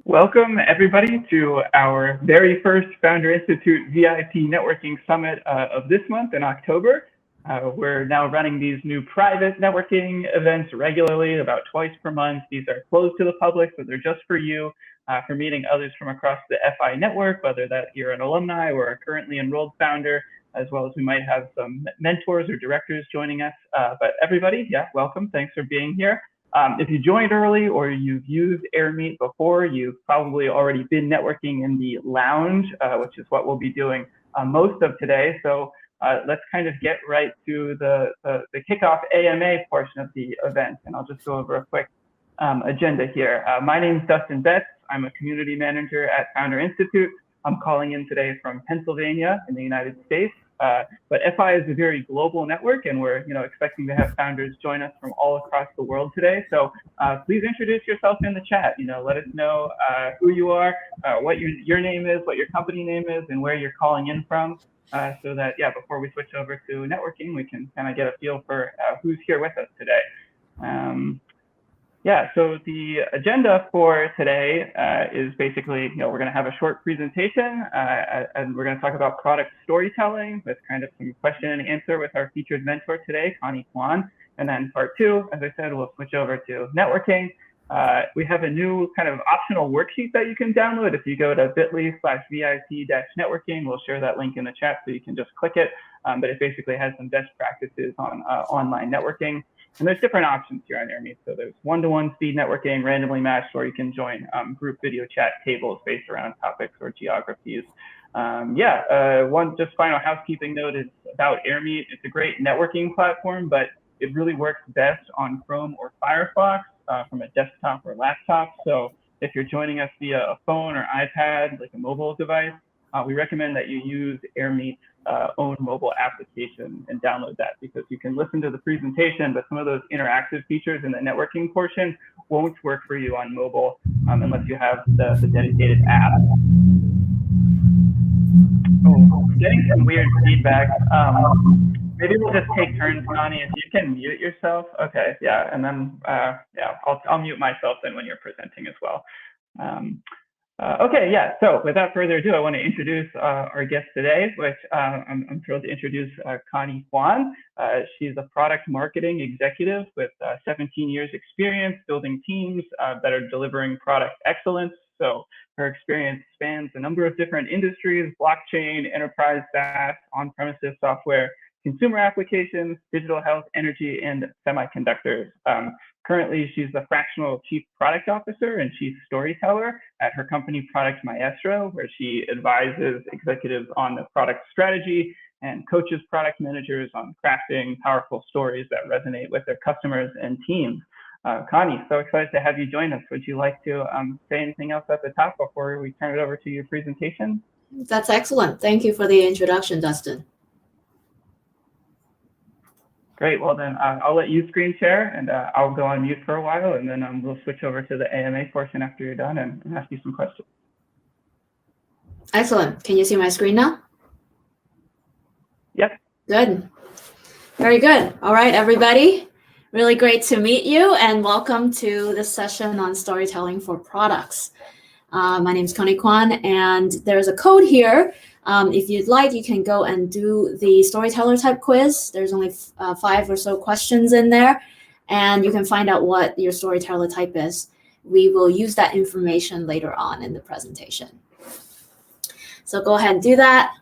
Welcome, everybody, to our very first Founder Institute VIP Networking Summit of this month in October. We're now running these new private networking events regularly, about twice per month. These are closed to the public, so they're just for you, for meeting others from across the FI network, whether that you're an alumni or a currently enrolled founder, as well as we might have some mentors or directors joining us. But everybody, welcome. Thanks for being here. If you joined early or you've used AirMeet before, you've probably already been networking in the lounge, which is what we'll be doing most of today. So let's kind of get right to the kickoff AMA portion of the event. And I'll just go over a quick agenda here. My name is Dustin Betts. I'm a community manager at Founder Institute. I'm calling in today from Pennsylvania in the United States. But FI is a very global network, and we're expecting to have founders join us from all across the world today. So please introduce yourself in the chat. Let us know who you are, what your name is, what your company name is, and where you're calling in from, so that before we switch over to networking, we can kind of get a feel for who's here with us today. So the agenda for today is basically, we're going to have a short presentation and we're going to talk about product storytelling with kind of some question and answer with our featured mentor today, Connie Kwan. And then part two, as I said, we'll switch over to networking. We have a new kind of optional worksheet that you can download. If you go to bit.ly/VIP-networking, we'll share that link in the chat so you can just click it. But it basically has some best practices on online networking. And there's different options here on AirMeet. So there's one-to-one speed networking, randomly matched, or you can join group video chat tables based around topics or geographies. One just final housekeeping note is about AirMeet. It's a great networking platform, but it really works best on Chrome or Firefox from a desktop or laptop. So if you're joining us via a phone or iPad, like a mobile device, we recommend that you use AirMeet's own mobile application and download that, because you can listen to the presentation, but some of those interactive features in the networking portion won't work for you on mobile unless you have the dedicated app. Getting some weird feedback. Maybe we'll just take turns, Connie, if you can mute yourself. Okay, and then I'll mute myself then when you're presenting as well. So without further ado, I want to introduce our guest today, which I'm thrilled to introduce Connie Kwan. She's a product marketing executive with 17 years experience building teams that are delivering product excellence. So her experience spans a number of different industries: blockchain, enterprise SaaS, on-premises software, consumer applications, digital health, energy, and semiconductors. Currently, she's the fractional chief product officer and chief storyteller at her company product Maestro, where she advises executives on the product strategy and coaches product managers on crafting powerful stories that resonate with their customers and teams. Connie, so excited to have you join us. Would you like to say anything else at the top before we turn it over to your presentation? That's excellent. Thank you for the introduction, Dustin. Great. Well, then I'll let you screen share, and I'll go on mute for a while, and then we'll switch over to the AMA portion after you're done and ask you some questions. Excellent. Can you see my screen now? Yep. Good. Very good. All right, everybody. Really great to meet you, and welcome to this session on storytelling for products. My name is Connie Kwan, and there's a code here. If you'd like, you can go and do the storyteller type quiz. There's only 5 or so questions in there, and you can find out what your storyteller type is. We will use that information later on in the presentation. So go ahead and do that,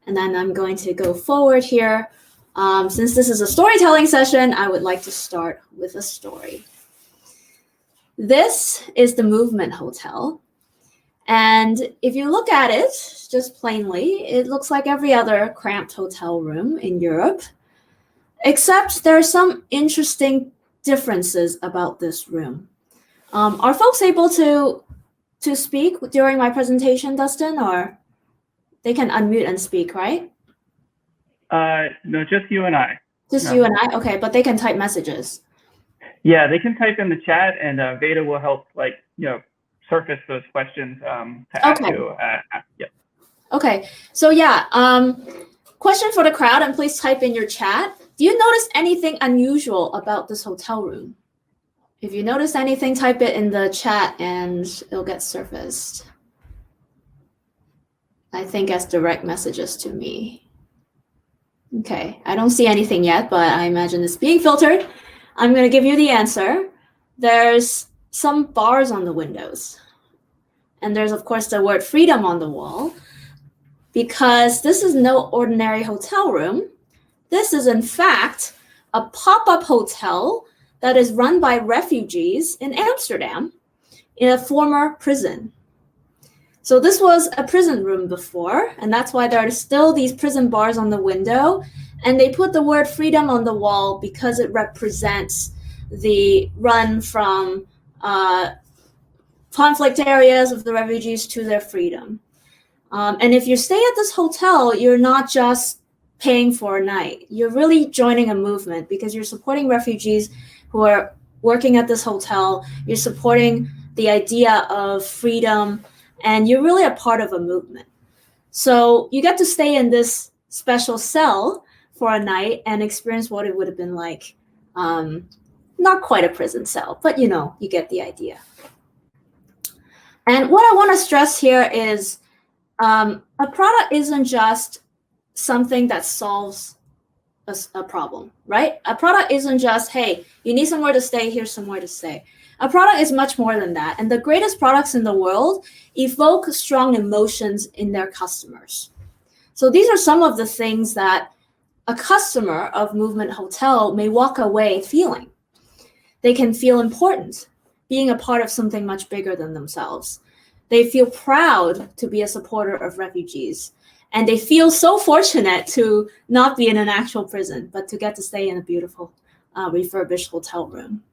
and then I'm going to go forward here. Since this is a storytelling session, I would like to start with a story. This is the Movement Hotel. And if you look at it just plainly, it looks like every other cramped hotel room in Europe, except there are some interesting differences about this room. Are folks able to speak during my presentation, Dustin, or they can unmute and speak, right? No, just you and I. Just you and I? Okay, but they can type messages. Yeah, they can type in the chat, and Veda will help, surface those questions to ask you. Yep. Okay, so question for the crowd, and please type in your chat. Do you notice anything unusual about this hotel room? If you notice anything, type it in the chat and it'll get surfaced. I think as direct messages to me. Okay, I don't see anything yet, but I imagine it's being filtered. I'm going to give you the answer. There's some bars on the windows. And there's, of course, the word freedom on the wall, because this is no ordinary hotel room. This is, in fact, a pop-up hotel that is run by refugees in Amsterdam in a former prison. So this was a prison room before, and that's why there are still these prison bars on the window. And they put the word freedom on the wall because it represents the run from conflict areas of the refugees to their freedom. And if you stay at this hotel, you're not just paying for a night. You're really joining a movement because you're supporting refugees who are working at this hotel. You're supporting the idea of freedom, and you're really a part of a movement. So you get to stay in this special cell for a night and experience what it would have been like. Not quite a prison cell, but you get the idea. And what I want to stress here is a product isn't just something that solves a problem, right? A product isn't just, hey, you need somewhere to stay, here's somewhere to stay. A product is much more than that. And the greatest products in the world evoke strong emotions in their customers. So these are some of the things that a customer of Movement Hotel may walk away feeling. They can feel important, being a part of something much bigger than themselves. They feel proud to be a supporter of refugees. And they feel so fortunate to not be in an actual prison, but to get to stay in a beautiful refurbished hotel room.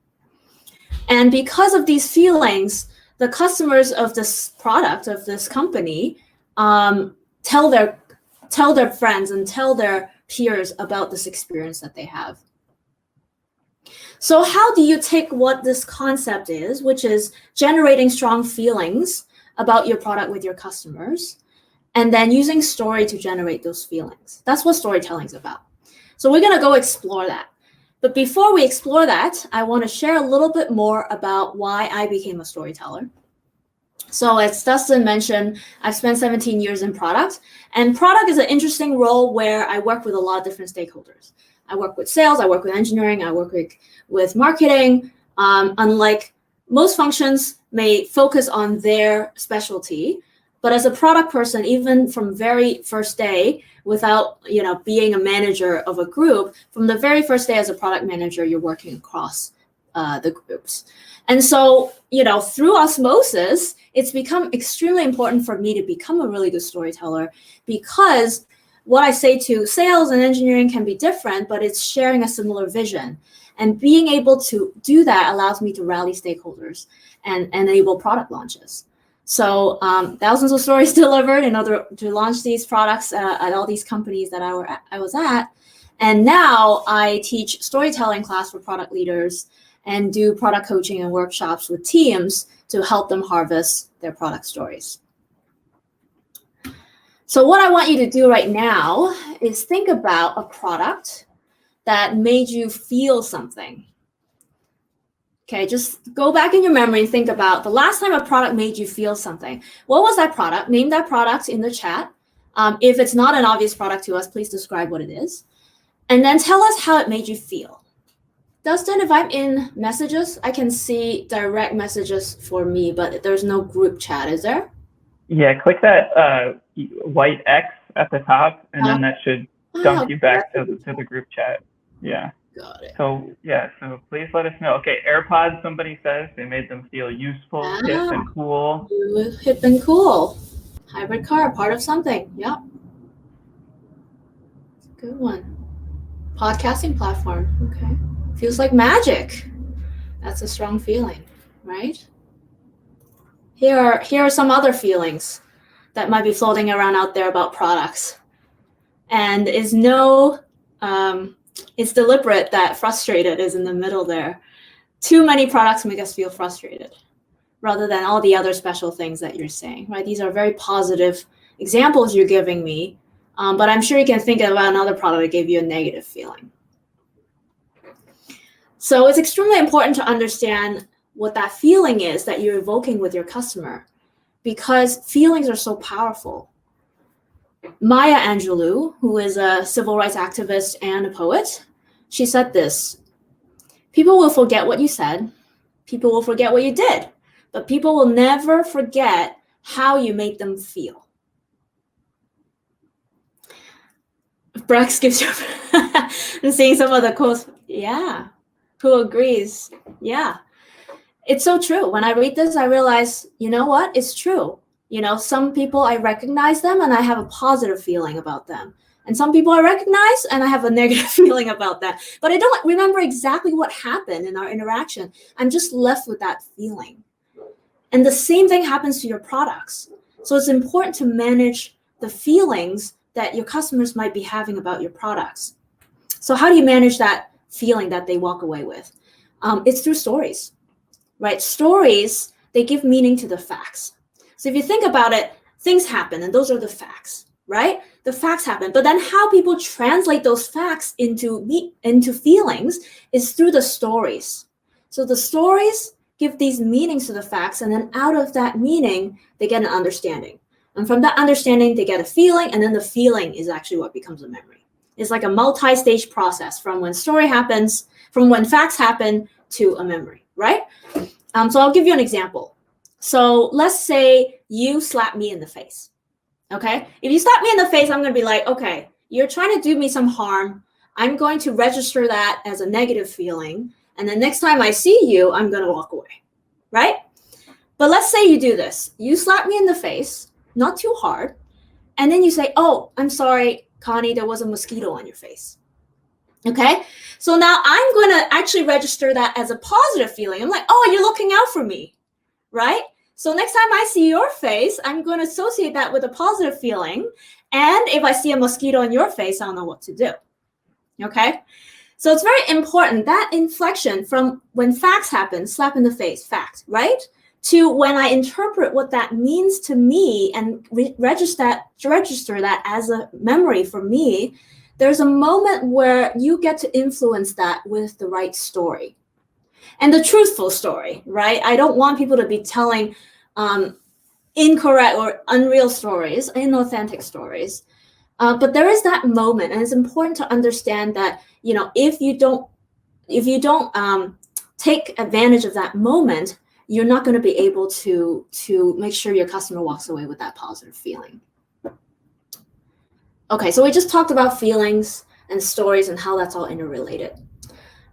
And because of these feelings, the customers of this product, of this company, tell their friends and tell their peers about this experience that they have. So how do you take what this concept is, which is generating strong feelings about your product with your customers, and then using story to generate those feelings? That's what storytelling is about. So we're going to go explore that. But before we explore that, I want to share a little bit more about why I became a storyteller. So as Dustin mentioned, I've spent 17 years in product, and product is an interesting role where I work with a lot of different stakeholders. I work with sales, I work with engineering, I work with marketing. Unlike most functions may focus on their specialty, but as a product person, even from very first day, without being a manager of a group, from the very first day as a product manager, you're working across the groups. And so, through osmosis, it's become extremely important for me to become a really good storyteller, because what I say to sales and engineering can be different, but it's sharing a similar vision. And being able to do that allows me to rally stakeholders and enable product launches. So thousands of stories delivered in order to launch these products at all these companies that I was at. And now I teach storytelling class for product leaders and do product coaching and workshops with teams to help them harvest their product stories. So what I want you to do right now is think about a product that made you feel something. Okay, just go back in your memory and think about the last time a product made you feel something. What was that product? Name that product in the chat. If it's not an obvious product to us, please describe what it is. And then tell us how it made you feel. Dustin, if I'm in messages, I can see direct messages for me, but there's no group chat, is there? Yeah, click that white X at the top, and then that should dump you back to the group chat. Yeah. Got it. So please let us know. Okay, AirPods, somebody says they made them feel useful, hip, and cool. Hip and cool. Hybrid car, part of something. Yep. Good one. Podcasting platform. Okay. Feels like magic. That's a strong feeling, right? Here are some other feelings that might be floating around out there about products. And it's deliberate that frustrated is in the middle there. Too many products make us feel frustrated rather than all the other special things that you're saying, right? These are very positive examples you're giving me, but I'm sure you can think about another product that gave you a negative feeling. So it's extremely important to understand what that feeling is that you're evoking with your customer, because feelings are so powerful. Maya Angelou, who is a civil rights activist and a poet, she said this: people will forget what you said, people will forget what you did, but people will never forget how you made them feel. Brex gives you I'm seeing some of the quotes. Yeah. Who agrees? Yeah. It's so true. When I read this, I realize, you know what? It's true. You know, some people, I recognize them and I have a positive feeling about them. And some people I recognize and I have a negative feeling about that. But I don't remember exactly what happened in our interaction. I'm just left with that feeling. And the same thing happens to your products. So it's important to manage the feelings that your customers might be having about your products. So how do you manage that feeling that they walk away with? It's through stories, right? Stories, they give meaning to the facts. So if you think about it, things happen and those are the facts, right? The facts happen, but then how people translate those facts into feelings is through the stories. So the stories give these meanings to the facts, and then out of that meaning, they get an understanding. And from that understanding, they get a feeling, and then the feeling is actually what becomes a memory. It's like a multi-stage process from when story happens, from when facts happen to a memory, right? So I'll give you an example. So let's say you slap me in the face, okay? If you slap me in the face, I'm gonna be like, okay, you're trying to do me some harm. I'm going to register that as a negative feeling. And the next time I see you, I'm gonna walk away, right? But let's say you do this. You slap me in the face, not too hard. And then you say, oh, I'm sorry, Connie, there was a mosquito on your face. Okay, so now I'm going to actually register that as a positive feeling. I'm like, oh, you're looking out for me, right? So next time I see your face, I'm going to associate that with a positive feeling. And if I see a mosquito on your face, I don't know what to do. Okay, so it's very important, that inflection from when facts happen, slap in the face, fact, right? To when I interpret what that means to me and register that as a memory for me, there's a moment where you get to influence that with the right story and the truthful story, right? I don't want people to be telling incorrect or unreal stories, inauthentic stories. But there is that moment, and it's important to understand that, you know, if you don't take advantage of that moment, you're not going to be able to make sure your customer walks away with that positive feeling. Okay, so we just talked about feelings and stories and how that's all interrelated.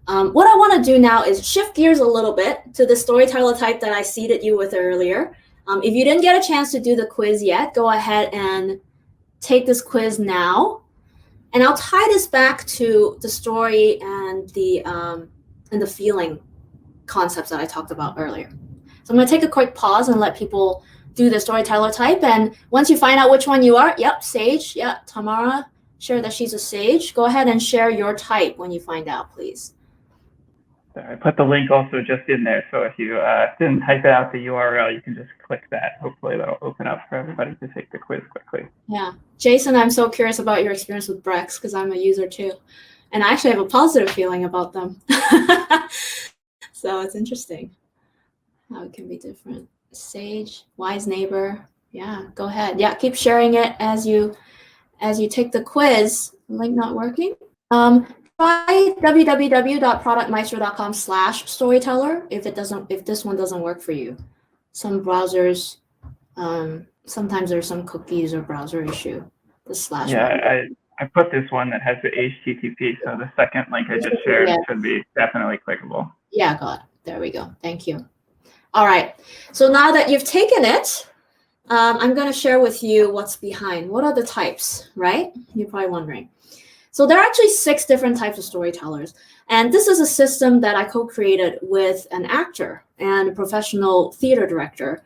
What I want to do now is shift gears a little bit to the storyteller type that I seeded you with earlier. If you didn't get a chance to do the quiz yet, go ahead and take this quiz now. And I'll tie this back to the story and the feeling concepts that I talked about earlier. So I'm going to take a quick pause and let people do the storyteller type. And once you find out which one you are, yep, Sage, yeah, Tamara, share that she's a Sage. Go ahead and share your type when you find out, please. So I put the link also just in there. So if you didn't type out the URL, you can just click that. Hopefully that'll open up for everybody to take the quiz quickly. Yeah. Jason, I'm so curious about your experience with Brex because I'm a user too. And I actually have a positive feeling about them. So it's interesting how it can be different. Sage, wise neighbor. Yeah, go ahead. Yeah, keep sharing it as you take the quiz. Link not working. Try www.productmaestro.com/storyteller if this one doesn't work for you. Some browsers, sometimes there's some cookies or browser issue. The slash. Yeah, I put this one that has the HTTP, so the second link I just shared should be definitely clickable. Yeah, got it. There we go. Thank you. All right. So now that you've taken it, I'm going to share with you what's behind. What are the types, right? You're probably wondering. So there are actually 6 different types of storytellers. And this is a system that I co-created with an actor and a professional theater director,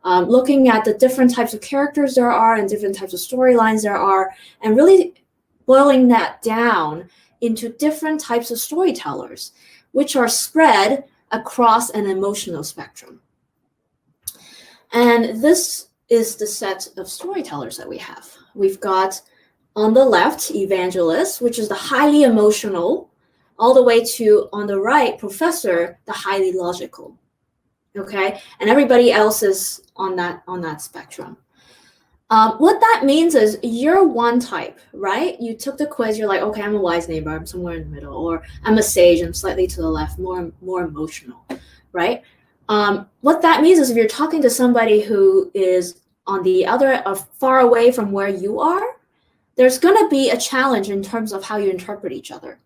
looking at the different types of characters there are and different types of storylines there are, and really boiling that down into different types of storytellers, which are spread across an emotional spectrum. And this is the set of storytellers that we have. We've got on the left, evangelist, which is the highly emotional, all the way to, on the right, professor, the highly logical. Okay, and everybody else is on that spectrum. What that means is you're one type, right? You took the quiz, you're like, okay, I'm a wise neighbor, I'm somewhere in the middle, or I'm a sage, I'm slightly to the left, more emotional, right? What that means is if you're talking to somebody who is on the other, far away from where you are, there's going to be a challenge in terms of how you interpret each other.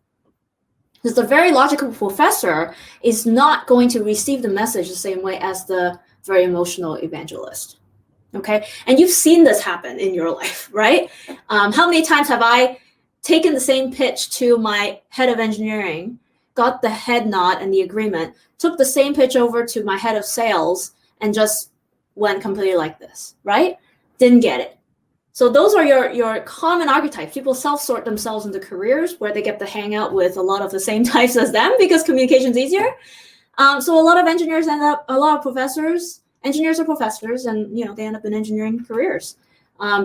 Because the very logical professor is not going to receive the message the same way as the very emotional evangelist. Okay, and you've seen this happen in your life, right? How many times have I taken the same pitch to my head of engineering, got the head nod and the agreement, took the same pitch over to my head of sales, and just went completely like this, right? Didn't get it. So those are your common archetypes. People self-sort themselves into careers where they get to hang out with a lot of the same types as them because communication's easier. So a lot of engineers engineers are professors, and they end up in engineering careers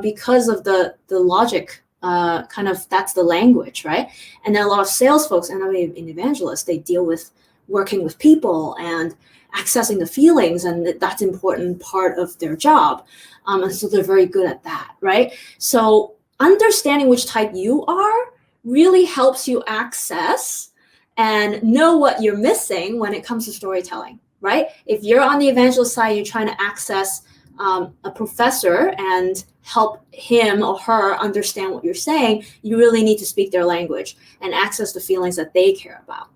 because of the logic, that's the language, right? And then a lot of sales folks end up in evangelists. They deal with working with people and accessing the feelings, and that's an important part of their job. And so they're very good at that, right? So understanding which type you are really helps you access and know what you're missing when it comes to storytelling, right? If you're on the evangelist side, you're trying to access a professor and help him or her understand what you're saying, you really need to speak their language and access the feelings that they care about.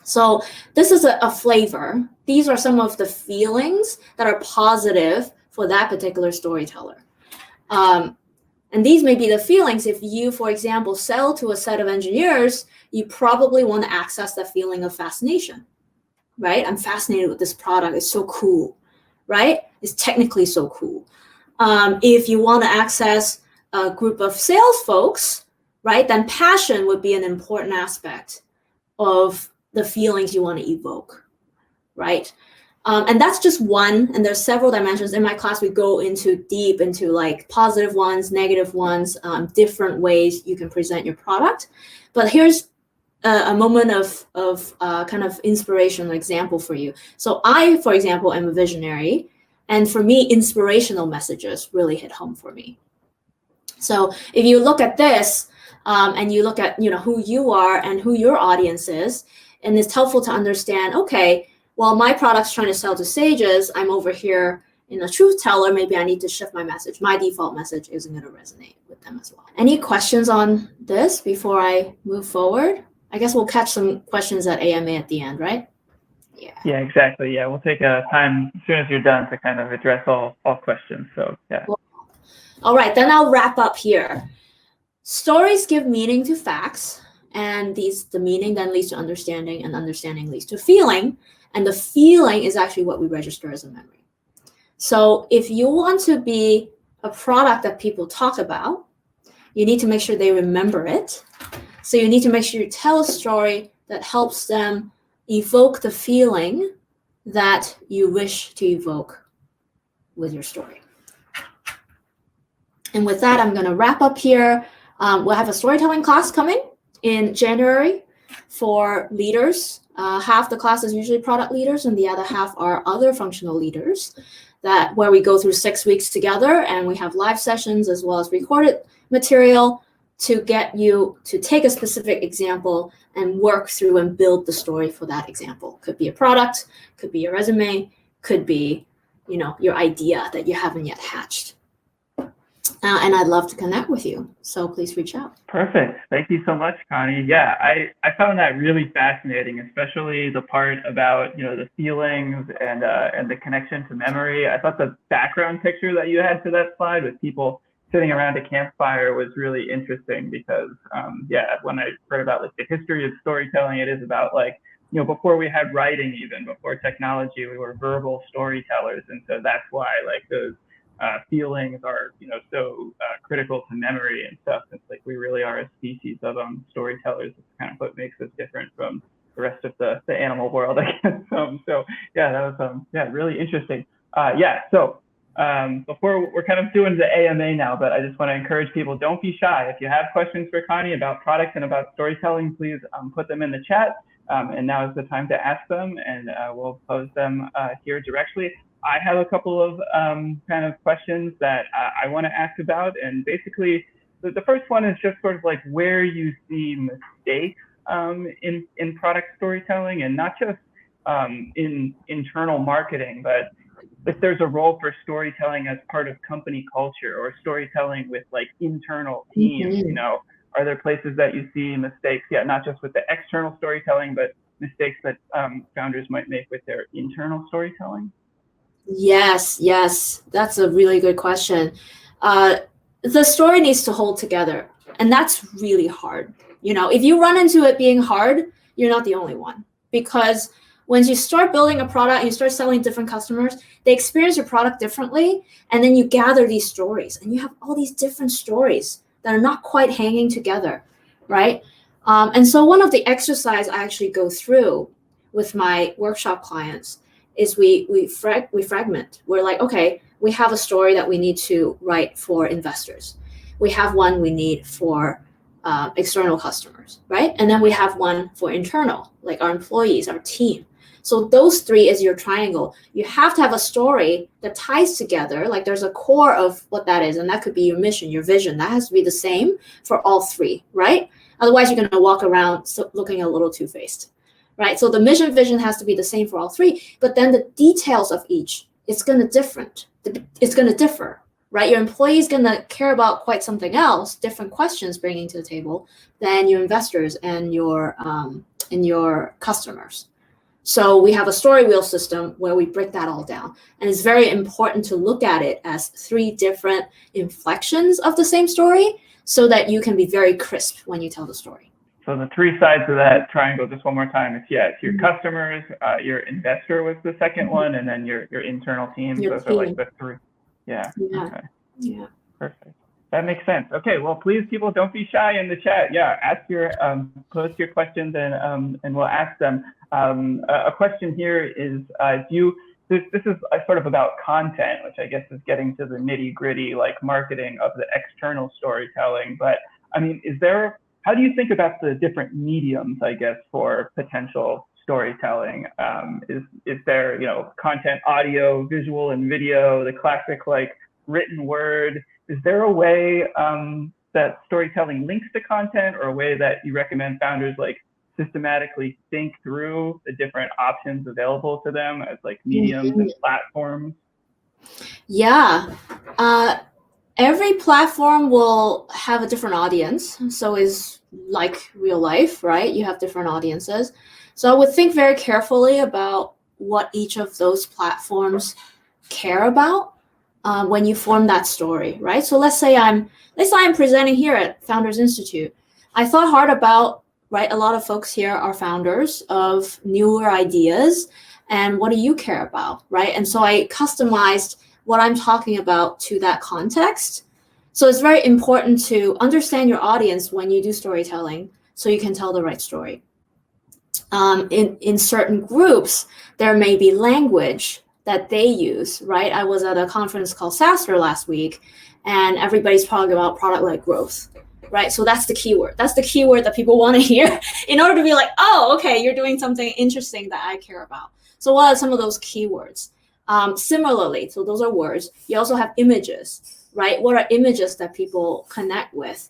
So this is a flavor. These are some of the feelings that are positive for that particular storyteller. And these may be the feelings. If you, for example, sell to a set of engineers, you probably want to access that feeling of fascination, right? I'm fascinated with this product. It's so cool, right? It's technically so cool. If you want to access a group of sales folks, right, then passion would be an important aspect of the feelings you want to evoke, right? And that's just one, and there's several dimensions. In my class, we go deep into like positive ones, negative ones, different ways you can present your product. But here's a moment of kind of inspirational example for you. So I, for example, am a visionary, and for me, inspirational messages really hit home for me. So if you look at this, and you look at who you are and who your audience is, and it's helpful to understand, okay, well, my product's trying to sell to sages, I'm over here in a truth teller, maybe I need to shift my message. My default message isn't going to resonate with them as well. Any questions on this before I move forward? I guess we'll catch some questions at AMA at the end, right? Yeah, exactly. Yeah, we'll take time as soon as you're done to kind of address all questions. So yeah. Cool. All right, then I'll wrap up here. Stories give meaning to facts, and the meaning then leads to understanding, and understanding leads to feeling, and the feeling is actually what we register as a memory. So if you want to be a product that people talk about, you need to make sure they remember it. So you need to make sure you tell a story that helps them evoke the feeling that you wish to evoke with your story. And with that, I'm going to wrap up here. We'll have a storytelling class coming in January for leaders. Half the class is usually product leaders, and the other half are other functional leaders, where we go through 6 weeks together, and we have live sessions as well as recorded material to get you to take a specific example and work through and build the story for that example. Could be a product, could be your resume, could be your idea that you haven't yet hatched. And I'd love to connect with you, so please reach out. Perfect. Thank you so much, Connie. Yeah, I found that really fascinating, especially the part about the feelings and the connection to memory. I thought the background picture that you had for that slide with people sitting around a campfire was really interesting because when I heard about like the history of storytelling, it is about like before we had writing, even before technology, we were verbal storytellers, and so that's why like those feelings are so critical to memory and stuff. It's like we really are a species of storytellers. It's kind of what makes us different from the rest of the animal world, I guess. So yeah, that was really interesting. So before we're kind of doing the AMA now, but I just want to encourage people, don't be shy. If you have questions for Connie about products and about storytelling, please put them in the chat. And now is the time to ask them, and we'll pose them here directly. I have a couple of kind of questions that I want to ask about, and basically the first one is just sort of like where you see mistakes in product storytelling, and not just in internal marketing, but if there's a role for storytelling as part of company culture, or storytelling with like internal teams, you know, are there places that you see mistakes? Yeah, not just with the external storytelling, but mistakes that founders might make with their internal storytelling? Yes, that's a really good question. The story needs to hold together, and that's really hard. You know, if you run into it being hard, you're not the only one, because when you start building a product and you start selling different customers, they experience your product differently, and then you gather these stories, and you have all these different stories that are not quite hanging together, right? And so one of the exercises I actually go through with my workshop clients is we fragment. We're like, okay, we have a story that we need to write for investors. We have one we need for external customers, right? And then we have one for internal, like our employees, our team. So those three is your triangle. You have to have a story that ties together, like there's a core of what that is, and that could be your mission, your vision. That has to be the same for all three, right? Otherwise, you're going to walk around looking a little two-faced, right? So the mission vision has to be the same for all three, but then the details of each, it's going to differ, right? Your employee is going to care about quite something else, different questions bringing to the table than your investors and your customers. So we have a story wheel system where we break that all down. And it's very important to look at it as three different inflections of the same story so that you can be very crisp when you tell the story. So the three sides of that triangle, just one more time, it's your customers, your investor was the second one, and then your internal team. Those are like the three. Yeah. Okay. Yeah. Perfect. That makes sense. Okay. Well, please, people, don't be shy in the chat. Yeah. Ask your, post your questions and we'll ask them. A question here is, this is sort of about content, which I guess is getting to the nitty gritty, like marketing of the external storytelling. But I mean, how do you think about the different mediums, I guess, for potential storytelling? Is there, you know, content, audio, visual, and video, the classic like written word? Is there a way that storytelling links to content, or a way that you recommend founders like systematically think through the different options available to them as like mediums and platforms? Yeah. Every platform will have a different audience. So it's like real life, right? You have different audiences. So I would think very carefully about what each of those platforms care about when you form that story, right? So let's say I'm presenting here at Founders Institute. I thought hard about, right, a lot of folks here are founders of newer ideas, and what do you care about, right? And so I customized what I'm talking about to that context. So it's very important to understand your audience when you do storytelling so you can tell the right story. In certain groups, there may be language that they use, right? I was at a conference called SaaStr last week, and everybody's talking about product-led growth, right? So that's the keyword. That's the keyword that people want to hear in order to be like, oh, okay, you're doing something interesting that I care about. So what are some of those keywords? Similarly, so those are words. You also have images, right? What are images that people connect with?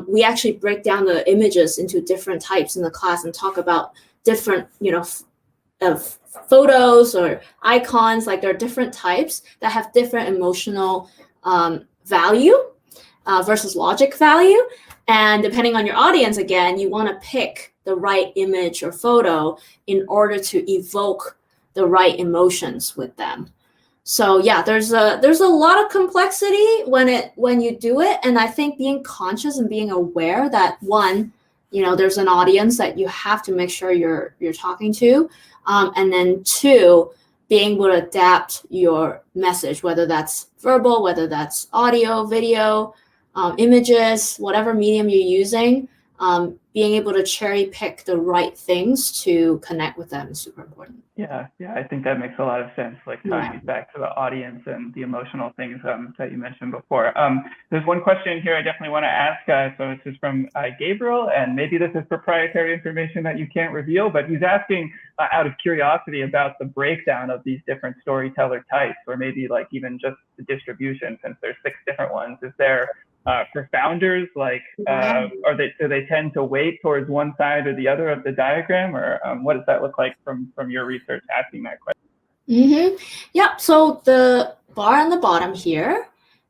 We actually break down the images into different types in the class and talk about different, photos or icons. Like there are different types that have different emotional value versus logic value. And depending on your audience, again, you want to pick the right image or photo in order to evoke the right emotions with them. So yeah, there's a lot of complexity when you do it, and I think being conscious and being aware that one, there's an audience that you have to make sure you're talking to, and then two, being able to adapt your message, whether that's verbal, whether that's audio, video, images, whatever medium you're using, being able to cherry pick the right things to connect with them is super important. Yeah, I think that makes a lot of sense, like tying it back to the audience and the emotional things that you mentioned before. There's one question here I definitely want to ask. So this is from Gabriel, and maybe this is proprietary information that you can't reveal, but he's asking out of curiosity about the breakdown of these different storyteller types, or maybe like even just the distribution, since there's 6 different ones. Is there for founders, like, do they tend to weight towards one side or the other of the diagram, or what does that look like from your research asking that question? Yeah, so the bar on the bottom here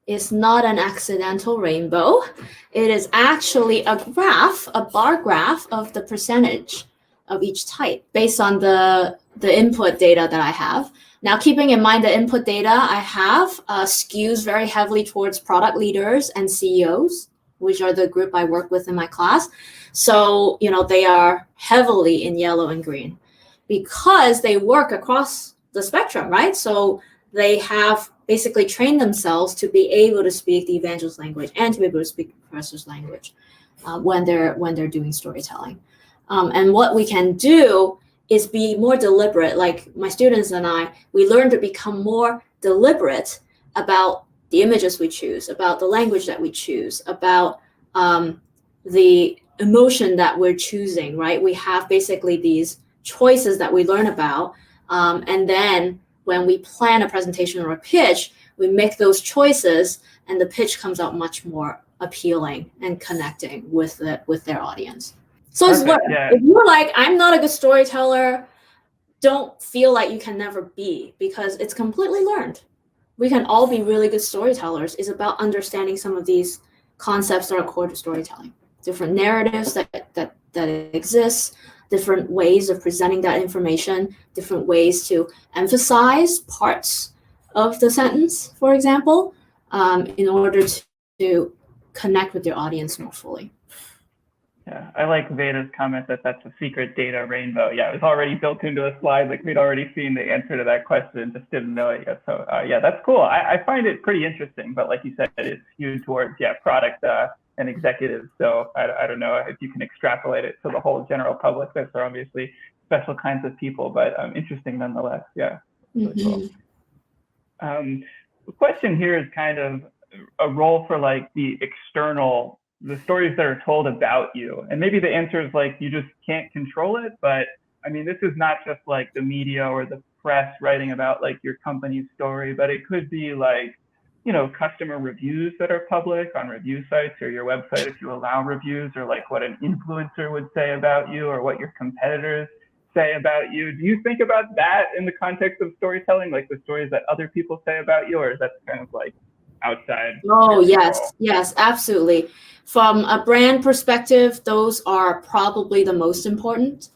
is not an accidental rainbow. It is actually a graph, a bar graph of the percentage of each type based on the input data that I have. Now, keeping in mind the input data I have skews very heavily towards product leaders and CEOs, which are the group I work with in my class. So, they are heavily in yellow and green because they work across the spectrum, right? So they have basically trained themselves to be able to speak the evangelist language and to be able to speak the professor's language when they're doing storytelling. And what we can do is be more deliberate. Like my students and I, we learn to become more deliberate about the images we choose, about the language that we choose, about the emotion that we're choosing, right? We have basically these choices that we learn about. And then when we plan a presentation or a pitch, we make those choices and the pitch comes out much more appealing and connecting with their audience. So it's learned. Yeah. If you're like, I'm not a good storyteller, don't feel like you can never be, because it's completely learned. We can all be really good storytellers. It's about understanding some of these concepts that are core to storytelling. Different narratives that exist, different ways of presenting that information, different ways to emphasize parts of the sentence, for example, in order to connect with your audience more fully. Yeah, I like Veda's comment that that's a secret data rainbow. Yeah, it was already built into a slide. Like we'd already seen the answer to that question, just didn't know it yet. So yeah, that's cool. I find it pretty interesting, but like you said, it's skewed towards, product and executives. So I don't know if you can extrapolate it to the whole general public. Those are obviously special kinds of people, but interesting nonetheless. Yeah. Really cool. The question here is kind of a role for like the stories that are told about you. And maybe the answer is like, you just can't control it. But I mean, this is not just like the media or the press writing about like your company's story, but it could be like, customer reviews that are public on review sites or your website if you allow reviews, or like what an influencer would say about you or what your competitors say about you. Do you think about that in the context of storytelling, like the stories that other people say about you, or is that kind of like outside? Oh, yes, absolutely. From a brand perspective, those are probably the most important.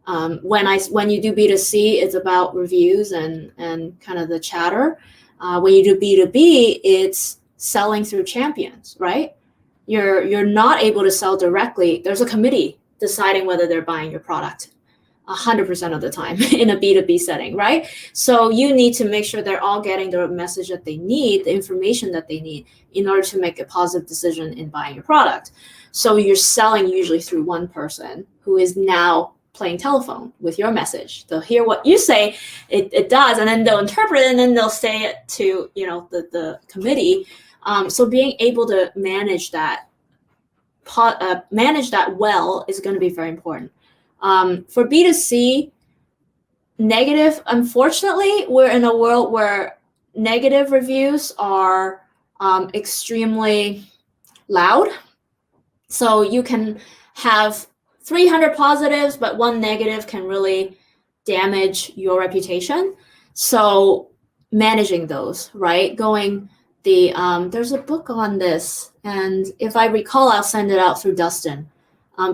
When you do B2C, it's about reviews and kind of the chatter. When you do B2B, it's selling through champions, right? You're not able to sell directly. There's a committee deciding whether they're buying your product 100% of the time in a B2B setting, right? So you need to make sure they're all getting the message that they need, the information that they need in order to make a positive decision in buying your product. So you're selling usually through one person who is now playing telephone with your message. They'll hear what you say, it does, and then they'll interpret it, and then they'll say it to the committee. So being able to manage that well is going to be very important. For B2C, negative, unfortunately, we're in a world where negative reviews are extremely loud. So you can have 300 positives, but one negative can really damage your reputation. So managing those, right? There's a book on this, and if I recall, I'll send it out through Dustin.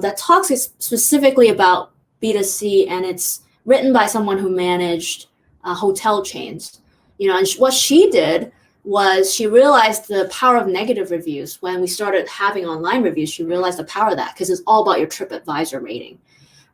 That talks specifically about B2C, and it's written by someone who managed hotel chains. And what she did was she realized the power of negative reviews. When we started having online reviews, she realized the power of that, because it's all about your TripAdvisor rating,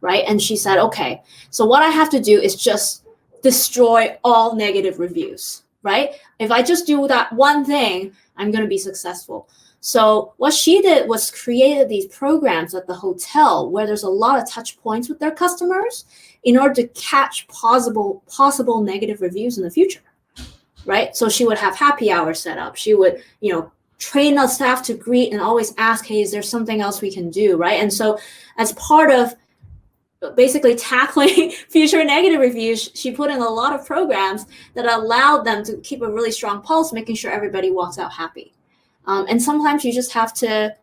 right? And she said, okay, so what I have to do is just destroy all negative reviews, right? If I just do that one thing, I'm going to be successful. So what she did was created these programs at the hotel where there's a lot of touch points with their customers in order to catch possible negative reviews in the future, right? So she would have happy hour set up. She would, train the staff to greet and always ask, hey, is there something else we can do, right? And so as part of basically tackling future negative reviews, she put in a lot of programs that allowed them to keep a really strong pulse, making sure everybody walks out happy. And sometimes you just have to,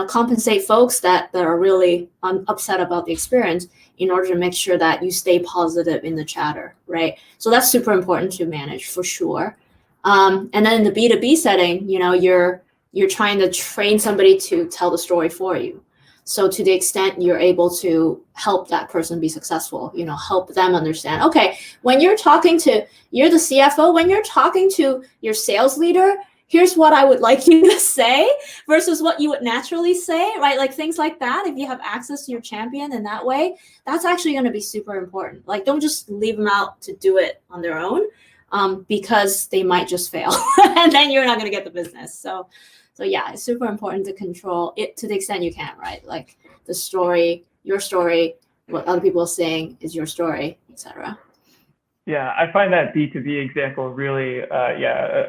compensate folks that are really upset about the experience in order to make sure that you stay positive in the chatter, right? So that's super important to manage for sure. And then in the B2B setting, you're trying to train somebody to tell the story for you. So to the extent you're able to help that person be successful, help them understand, okay, when you're the CFO, when you're talking to your sales leader, here's what I would like you to say versus what you would naturally say, right? Like things like that. If you have access to your champion in that way, that's actually going to be super important. Like don't just leave them out to do it on their own because they might just fail and then you're not going to get the business. So yeah, it's super important to control it to the extent you can, right? Like the story, your story, what other people are saying is your story, etc. Yeah, I find that B2B example really,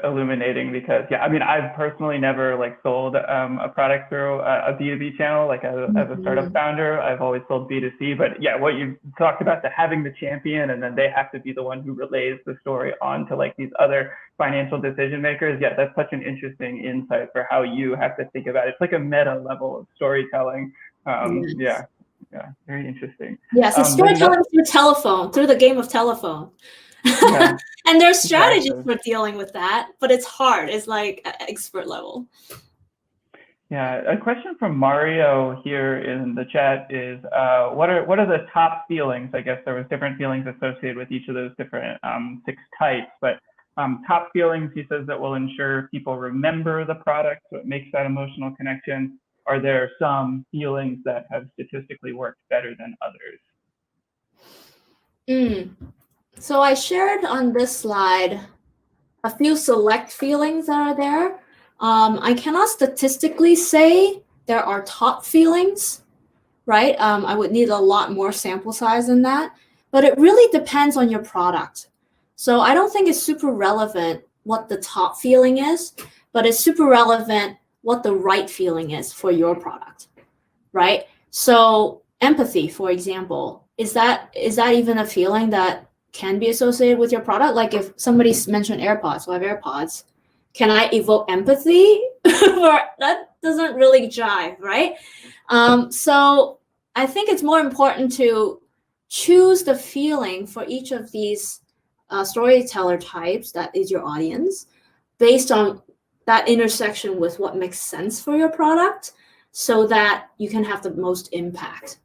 illuminating because, I've personally never sold a product through a B2B channel, as a startup founder. I've always sold B2C, but yeah, what you talked about, having the champion and then they have to be the one who relays the story on to these other financial decision makers. Yeah, that's such an interesting insight for how you have to think about it. It's like a meta level of storytelling. Yes. Yeah, very interesting. Yes, it's storytelling through telephone, through the game of telephone. Yeah, and there's strategies exactly. for dealing with that, but it's hard. It's like expert level. Yeah, a question from Mario here in the chat is, what are the top feelings? I guess there was different feelings associated with each of those different 6 types, but top feelings, he says, that will ensure people remember the product, so it makes that emotional connection. Are there some feelings that have statistically worked better than others? So I shared on this slide a few select feelings that are there. I cannot statistically say there are top feelings, right? I would need a lot more sample size than that, but it really depends on your product. So I don't think it's super relevant what the top feeling is, but it's super relevant what the right feeling is for your product, right? So empathy, for example, is that even a feeling that can be associated with your product? Like if somebody mentioned AirPods, so I have AirPods, can I evoke empathy? That doesn't really jive, right? So I think it's more important to choose the feeling for each of these storyteller types that is your audience based on that intersection with what makes sense for your product so that you can have the most impact.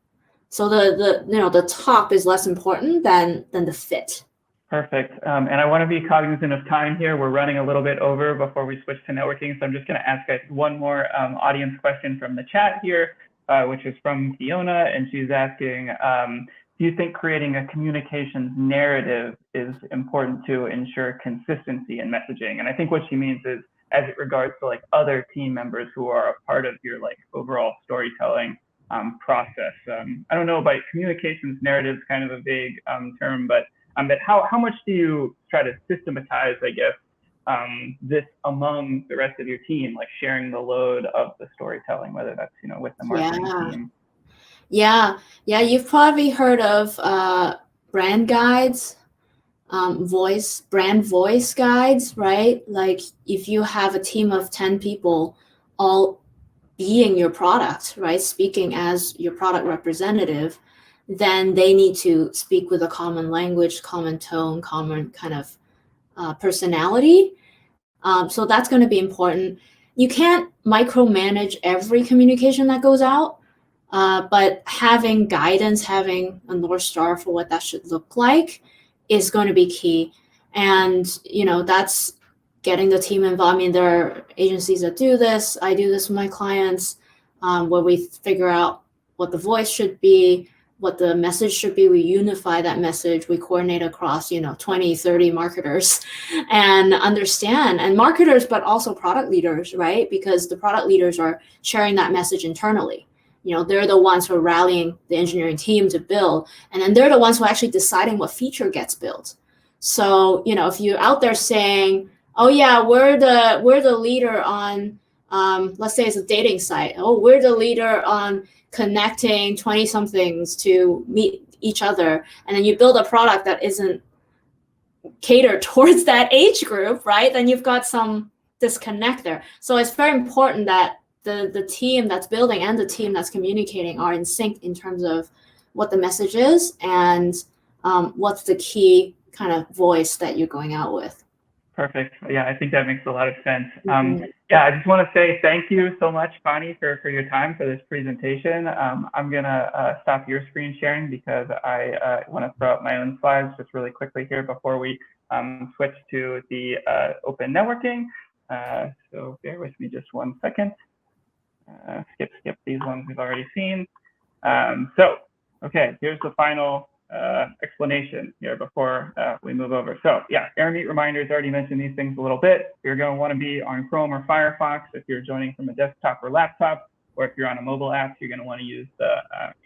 So the top is less important than the fit. Perfect. And I want to be cognizant of time here. We're running a little bit over before we switch to networking. So I'm just going to ask one more audience question from the chat here, which is from Fiona. And she's asking, do you think creating a communications narrative is important to ensure consistency in messaging? And I think what she means is as it regards to other team members who are a part of your overall storytelling process. I don't know about communications narratives, kind of a vague term, but how much do you try to systematize, I guess, this among the rest of your team, sharing the load of the storytelling, whether that's, with the marketing team? Yeah. You've probably heard of brand guides, brand voice guides, right? Like if you have a team of 10 people all being your product, right? Speaking as your product representative, then they need to speak with a common language, common tone, common kind of personality. So that's going to be important. You can't micromanage every communication that goes out, but having guidance, having a North Star for what that should look like is going to be key. And, that's getting the team involved. I mean, there are agencies that do this. I do this with my clients where we figure out what the voice should be, what the message should be. We unify that message. We coordinate across, 20, 30 marketers and understand, and marketers, but also product leaders, right? Because the product leaders are sharing that message internally. They're the ones who are rallying the engineering team to build, and then they're the ones who are actually deciding what feature gets built. So, if you're out there saying, oh yeah, we're the leader on, let's say it's a dating site. Oh, we're the leader on connecting 20-somethings to meet each other. And then you build a product that isn't catered towards that age group, right? Then you've got some disconnect there. So it's very important that the team that's building and the team that's communicating are in sync in terms of what the message is and what's the key kind of voice that you're going out with. Perfect. Yeah, I think that makes a lot of sense. Yeah, I just want to say thank you so much, Connie, for your time for this presentation. I'm going to stop your screen sharing because I want to throw up my own slides just really quickly here before we switch to the open networking. So bear with me just 1 second. Skip these ones we've already seen. Okay, here's the final explanation here before we move over. So yeah, AirMeet reminders, already mentioned these things a little bit. You're going to want to be on Chrome or Firefox if you're joining from a desktop or laptop, or if you're on a mobile app, you're going to want to use the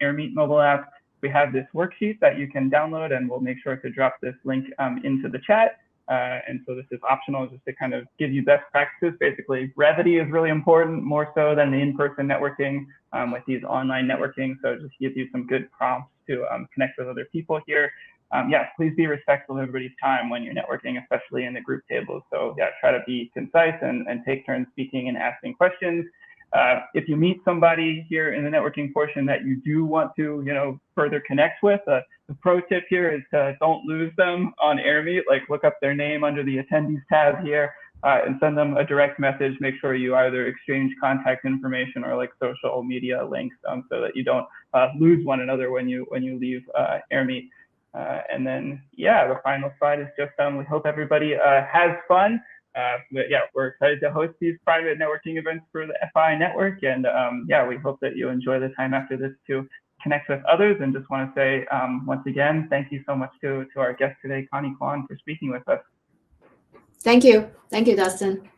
AirMeet mobile app. We have this worksheet that you can download, and we'll make sure to drop this link into the chat. And so this is optional just to kind of give you best practices. Basically, brevity is really important, more so than the in-person networking with these online networking. So just give you some good prompts to connect with other people here. Yeah, please be respectful of everybody's time when you're networking, especially in the group tables. So yeah, try to be concise and take turns speaking and asking questions. If you meet somebody here in the networking portion that you do want to, further connect with, the pro tip here is to don't lose them on AirMeet. Like look up their name under the attendees tab here and send them a direct message. Make sure you either exchange contact information or like social media links so that you don't lose one another when you leave AirMeet. And then yeah, the final slide is just we hope everybody has fun. But yeah, we're excited to host these private networking events for the FI network. And yeah, we hope that you enjoy the time after this to connect with others. And just want to say once again, thank you so much to our guest today, Connie Kwan, for speaking with us. Thank you. Thank you, Dustin.